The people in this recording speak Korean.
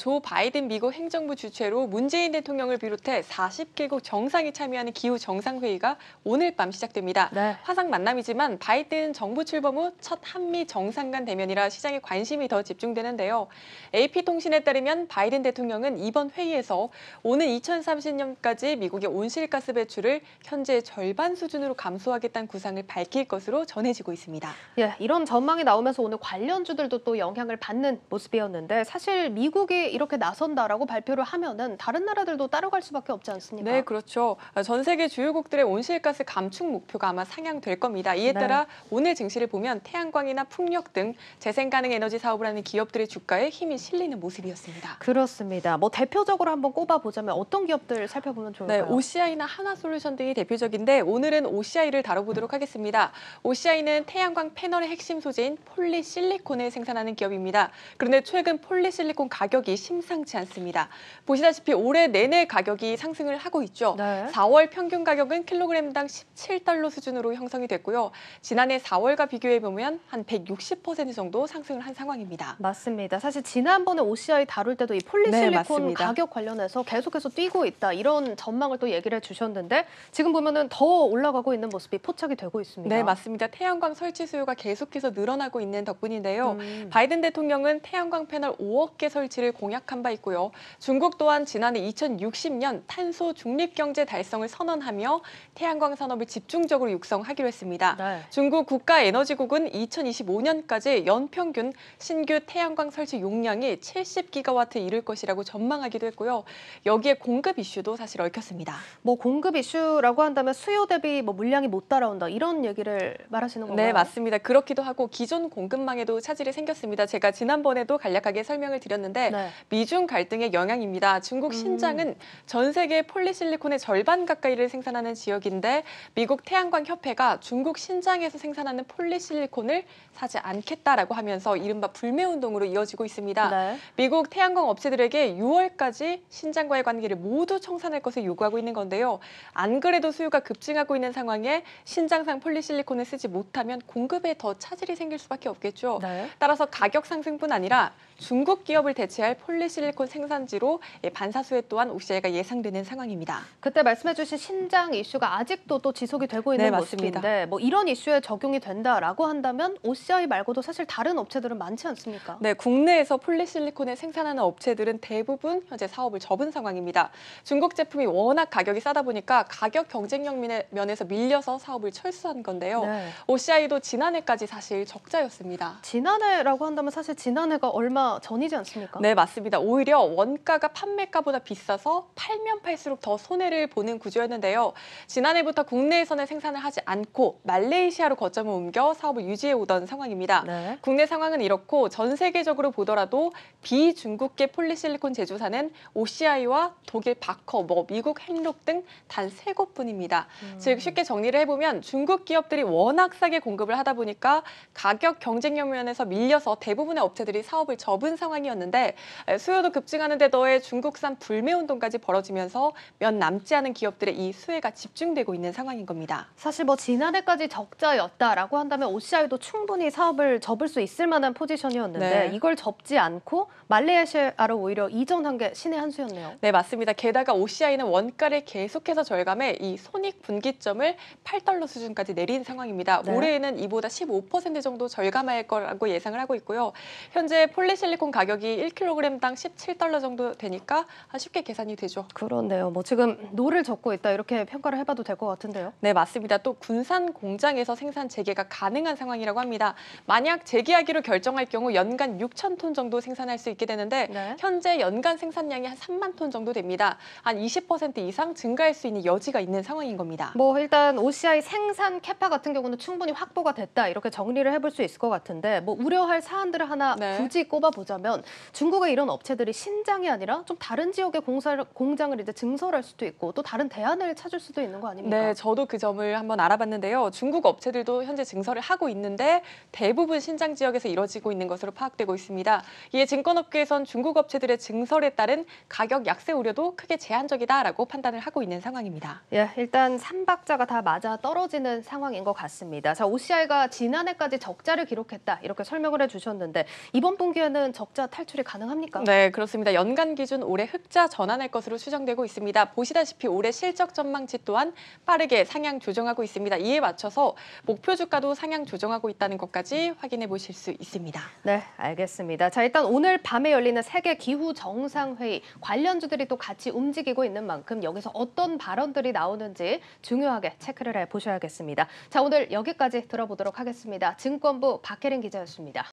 조 바이든 미국 행정부 주최로 문재인 대통령을 비롯해 40개국 정상이 참여하는 기후 정상회의가 오늘 밤 시작됩니다. 네. 화상 만남이지만 바이든 정부 출범 후 첫 한미 정상 간 대면이라 시장에 관심이 더 집중되는데요. AP통신에 따르면 바이든 대통령은 이번 회의에서 오는 2030년까지 미국의 온실가스 배출을 현재 절반 수준으로 감소하겠다는 구상을 밝힐 것으로 전해지고 있습니다. 예, 이런 전망이 나오면서 오늘 관련주들도 또 영향을 받는 모습이었는데 사실 미국이 이렇게 나선다라고 발표를 하면은 다른 나라들도 따라갈 수밖에 없지 않습니까? 네, 그렇죠. 전 세계 주요국들의 온실가스 감축 목표가 아마 상향될 겁니다. 이에 따라 오늘 증시를 보면 태양광이나 풍력 등 재생 가능 에너지 사업을 하는 기업들의 주가에 힘이 실리는 모습이었습니다. 그렇습니다. 뭐 대표적으로 한번 꼽아보자면 어떤 기업들 살펴보면 네, 좋을까요? OCI나 하나솔루션 등이 대표적인데 오늘은 OCI를 다뤄보도록 하겠습니다. OCI는 태양광 패널의 핵심 소재인 폴리실리콘을 생산하는 기업입니다. 그런데 최근 폴리실리콘 가격이 심상치 않습니다. 보시다시피 올해 내내 가격이 상승을 하고 있죠. 네. 4월 평균 가격은 킬로그램당 17달러 수준으로 형성이 됐고요. 지난해 4월과 비교해 보면 한 160% 정도 상승을 한 상황입니다. 맞습니다. 사실 지난번에 OCI 다룰 때도 이 폴리실리콘 맞습니다. 가격 관련해서 계속해서 뛰고 있다 이런 전망을 또 얘기를 해주셨는데 지금 보면은 더 올라가고 있는 모습이 포착이 되고 있습니다. 네, 맞습니다. 태양광 설치 수요가 계속해서 늘어나고 있는 덕분인데요. 바이든 대통령은 태양광 패널 5억 개 설치를 공약한 바 있고요. 중국 또한 지난해 2060년 탄소 중립 경제 달성을 선언하며 태양광 산업을 집중적으로 육성하기로 했습니다. 네. 중국 국가에너지국은 2025년까지 연평균 신규 태양광 설치 용량이 70기가와트에 이를 것이라고 전망하기도 했고요. 여기에 공급 이슈도 사실 얽혔습니다. 뭐 공급 이슈라고 한다면 수요 대비 뭐 물량이 못 따라온다 이런 얘기를 말하시는 건가요? 네, 맞습니다. 그렇기도 하고 기존 공급망에도 차질이 생겼습니다. 제가 지난번에도 간략하게 설명을 드렸는데 네. 미중 갈등의 영향입니다. 중국 신장은 전 세계 폴리실리콘의 절반 가까이를 생산하는 지역인데 미국 태양광협회가 중국 신장에서 생산하는 폴리실리콘을 사지 않겠다라고 하면서 이른바 불매운동으로 이어지고 있습니다. 네. 미국 태양광 업체들에게 6월까지 신장과의 관계를 모두 청산할 것을 요구하고 있는 건데요. 안 그래도 수요가 급증하고 있는 상황에 신장상 폴리실리콘을 쓰지 못하면 공급에 더 차질이 생길 수밖에 없겠죠. 네. 따라서 가격 상승뿐 아니라 중국 기업을 대체할 폴리실리콘 생산지로 반사수혜 또한 OCI가 예상되는 상황입니다. 그때 말씀해주신 신장 이슈가 아직도 또 지속이 되고 있는 네, 맞습니다. 모습인데 뭐 이런 이슈에 적용이 된다라고 한다면 OCI 말고도 사실 다른 업체들은 많지 않습니까? 네, 국내에서 폴리실리콘을 생산하는 업체들은 대부분 현재 사업을 접은 상황입니다. 중국 제품이 워낙 가격이 싸다 보니까 가격 경쟁력 면에서 밀려서 사업을 철수한 건데요. 네. OCI도 지난해까지 사실 적자였습니다. 지난해라고 한다면 사실 지난해가 얼마 전이지 않습니까? 네, 맞습니다. 오히려 원가가 판매가보다 비싸서 팔면 팔수록 더 손해를 보는 구조였는데요. 지난해부터 국내에서는 생산을 하지 않고 말레이시아로 거점을 옮겨 사업을 유지해 오던 상황입니다. 네. 국내 상황은 이렇고 전 세계적으로 보더라도 비중국계 폴리실리콘 제조사는 OCI와 독일 바커, 미국 헨록 등 단 3곳뿐입니다. 즉 쉽게 정리를 해보면 중국 기업들이 워낙 싸게 공급을 하다 보니까 가격 경쟁력 면에서 밀려서 대부분의 업체들이 사업을 접은 상황이었는데 수요도 급증하는 데 더해 중국산 불매운동까지 벌어지면서 몇 남지 않은 기업들의 이 수혜가 집중되고 있는 상황인 겁니다. 사실 뭐 지난해까지 적자였다라고 한다면 OCI도 충분히 사업을 접을 수 있을 만한 포지션이었는데 네. 이걸 접지 않고 말레이시아로 오히려 이전한 게 신의 한 수였네요. 네, 맞습니다. 게다가 OCI는 원가를 계속해서 절감해 이 손익 분기점을 8달러 수준까지 내린 상황입니다. 네. 올해에는 이보다 15% 정도 절감할 거라고 예상을 하고 있고요. 현재 폴리실리콘 가격이 1kg당 17달러 정도 되니까 쉽게 계산이 되죠. 그런데요. 뭐 지금 노를 젓고 있다 이렇게 평가를 해봐도 될 것 같은데요. 네, 맞습니다. 또 군산 공장에서 생산 재개가 가능한 상황이라고 합니다. 만약 재개하기로 결정할 경우 연간 6천 톤 정도 생산할 수 있게 되는데 네. 현재 연간 생산량이 한 3만 톤 정도 됩니다. 한 20% 이상 증가할 수 있는 여지가 있는 상황인 겁니다. 뭐 일단 OCI 생산 캐파 같은 경우는 충분히 확보가 됐다 이렇게 정리를 해볼 수 있을 것 같은데 뭐 우려할 사안들을 하나 네. 굳이 꼽아보자면 중국의 이런 업체들이 신장이 아니라 좀 다른 지역의 공장을 이제 증설할 수도 있고 또 다른 대안을 찾을 수도 있는 거 아닙니까? 네, 저도 그 점을 한번 알아봤는데요. 중국 업체들도 현재 증설을 하고 있는데 대부분 신장 지역에서 이뤄지고 있는 것으로 파악되고 있습니다. 이에 증권업계에선 중국 업체들의 증설에 따른 가격 약세 우려도 크게 제한적이다라고 판단을 하고 있는 상황입니다. 예, 일단 3박자가 다 맞아 떨어지는 상황인 것 같습니다. 자, OCI가 지난해까지 적자를 기록했다 이렇게 설명을 해주셨는데 이번 분기에는 적자 탈출이 가능합니까? 않습니까? 네, 그렇습니다. 연간 기준 올해 흑자 전환할 것으로 추정되고 있습니다. 보시다시피 올해 실적 전망치 또한 빠르게 상향 조정하고 있습니다. 이에 맞춰서 목표 주가도 상향 조정하고 있다는 것까지 확인해 보실 수 있습니다. 네, 알겠습니다. 자, 일단 오늘 밤에 열리는 세계 기후 정상회의 관련주들이 또 같이 움직이고 있는 만큼 여기서 어떤 발언들이 나오는지 중요하게 체크를 해 보셔야겠습니다. 자, 오늘 여기까지 들어보도록 하겠습니다. 증권부 박혜린 기자였습니다.